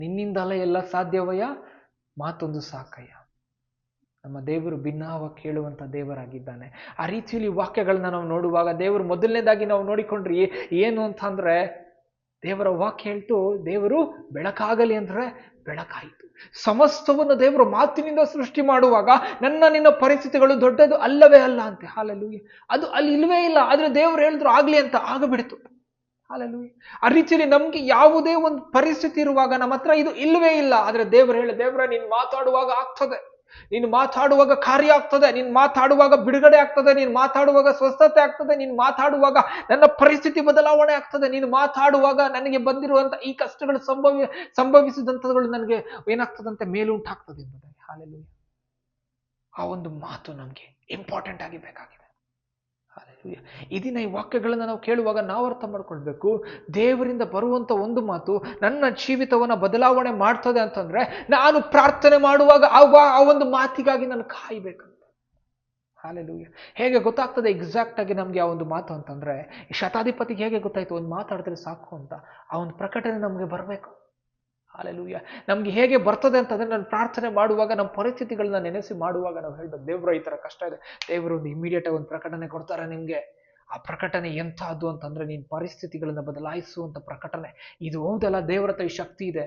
ನಿನ್ನಿಂದಲೇ ಎಲ್ಲ ಸಾಧ್ಯವಯ್ಯ, ಮಾತೊಂದು ಸಾಕಯ್ಯ. ನಮ್ಮ ದೇವರು ಭಿನ್ನಾವ ಕೇಳುವಂಥ ದೇವರಾಗಿದ್ದಾನೆ. ಆ ರೀತಿಯಲ್ಲಿ ವಾಕ್ಯಗಳನ್ನ ನಾವು ನೋಡುವಾಗ ದೇವರು ಮೊದಲನೇದಾಗಿ ನಾವು ನೋಡಿಕೊಂಡ್ರಿ ಏನು ಅಂತ ಅಂದ್ರೆ, ದೇವರ ವಾಕ್ಯ ಹೇಳ್ತು ದೇವರು ಬೆಳಕಾಗಲಿ ಅಂದ್ರೆ ಬೆಳಕಾಯಿತು. ಸಮಸ್ತವನ್ನು ದೇವರು ಮಾತಿನಿಂದ ಸೃಷ್ಟಿ ಮಾಡುವಾಗ ನಿನ್ನ ಪರಿಸ್ಥಿತಿಗಳು ದೊಡ್ಡದು ಅಲ್ಲವೇ ಅಲ್ಲ ಅಂತೆ. ಹಾಲೆಲೂಯ. ಅದು ಅಲ್ಲಿ ಇಲ್ವೇ ಇಲ್ಲ, ಆದ್ರೆ ದೇವರು ಹೇಳಿದ್ರು ಆಗ್ಲಿ ಅಂತ ಆಗಬಿಡ್ತು. ಹಾಲೆಲೂಯ. ಆ ರೀತಿಯಲ್ಲಿ ನಮ್ಗೆ ಯಾವುದೇ ಒಂದು ಪರಿಸ್ಥಿತಿ ಇರುವಾಗ ನಮ್ಮ ಹತ್ರ ಇದು ಇಲ್ವೇ ಇಲ್ಲ, ಆದ್ರೆ ದೇವರು ಹೇಳಿ, ದೇವರ ನೀನು ಮಾತಾಡುವಾಗ ಆಗ್ತದೆ, ನೀನು ಮಾತಾಡುವಾಗ ಕಾರ್ಯ ಆಗ್ತದೆ, ನೀನು ಮಾತಾಡುವಾಗ ಬಿಡುಗಡೆ ಆಗ್ತದೆ, ನೀನು ಮಾತಾಡುವಾಗ ಸ್ವಸ್ಥತೆ ಆಗ್ತದೆ, ನೀನು ಮಾತಾಡುವಾಗ ನನ್ನ ಪರಿಸ್ಥಿತಿ ಬದಲಾವಣೆ ಆಗ್ತದೆ, ನೀನು ಮಾತಾಡುವಾಗ ನನಗೆ ಬಂದಿರುವಂತ ಈ ಕಷ್ಟಗಳು ಸಂಭವಿಸಿದಂಥಗಳು ನನಗೆ ಏನಾಗ್ತದಂತೆ ಮೇಲುಂಟಾಗ್ತದೆ ಎಂಬುದಾಗಿ. ಹಾಲೆಲೂಯ. ಆ ಒಂದು ಮಾತು ನಮ್ಗೆ ಇಂಪಾರ್ಟೆಂಟ್ ಆಗಿ ಬೇಕಾಗಿದೆ. ಈ ದಿನ ಈ ವಾಕ್ಯಗಳನ್ನ ನಾವು ಕೇಳುವಾಗ ನಾವು ಅರ್ಥ ಮಾಡ್ಕೊಳ್ಬೇಕು, ದೇವರಿಂದ ಬರುವಂತ ಒಂದು ಮಾತು ನನ್ನ ಜೀವಿತವನ್ನ ಬದಲಾವಣೆ ಮಾಡ್ತದೆ ಅಂತಂದ್ರೆ ನಾನು ಪ್ರಾರ್ಥನೆ ಮಾಡುವಾಗ ಆ ಒಂದು ಮಾತಿಗಾಗಿ ನಾನು ಕಾಯ್ಬೇಕಂತ. ಹಾಲೆಲೂಯ. ಹೇಗೆ ಗೊತ್ತಾಗ್ತದೆ ಎಕ್ಸಾಕ್ಟ್ ಆಗಿ ನಮ್ಗೆ ಆ ಒಂದು ಮಾತು ಅಂತಂದ್ರೆ, ಈ ಶತಾಧಿಪತಿಗೆ ಹೇಗೆ ಗೊತ್ತಾಯ್ತು ಒಂದು ಮಾತಾಡಿದ್ರೆ ಸಾಕು ಅಂತ? ಆ ಒಂದು ಪ್ರಕಟಣೆ ನಮ್ಗೆ ಬರಬೇಕು. ಹಾಲೆಲೂಯ. ನಮ್ಗೆ ಹೇಗೆ ಬರ್ತದೆ ಅಂತಂದ್ರೆ, ನಾನು ಪ್ರಾರ್ಥನೆ ಮಾಡುವಾಗ ನಮ್ಮ ಪರಿಸ್ಥಿತಿಗಳನ್ನ ನೆನೆಸಿ ಮಾಡುವಾಗ ನಾವು ಹೇಳ್ಬೇಕು, ದೇವ್ರು ಈ ತರ ಕಷ್ಟ ಇದೆ, ದೇವರು ಒಂದು ಇಮಿಡಿಯೇಟ್ ಆಗಿ ಒಂದು ಪ್ರಕಟಣೆ ಕೊಡ್ತಾರೆ ನಿಮ್ಗೆ. ಆ ಪ್ರಕಟಣೆ ಎಂಥದ್ದು ಅಂತಂದ್ರೆ, ನೀನ್ ಪರಿಸ್ಥಿತಿಗಳನ್ನ ಬದಲಾಯಿಸುವಂತ ಪ್ರಕಟಣೆ. ಇದು ಹೌದಲ್ಲ, ದೇವರ ಹತ್ರ ಈ ಶಕ್ತಿ ಇದೆ.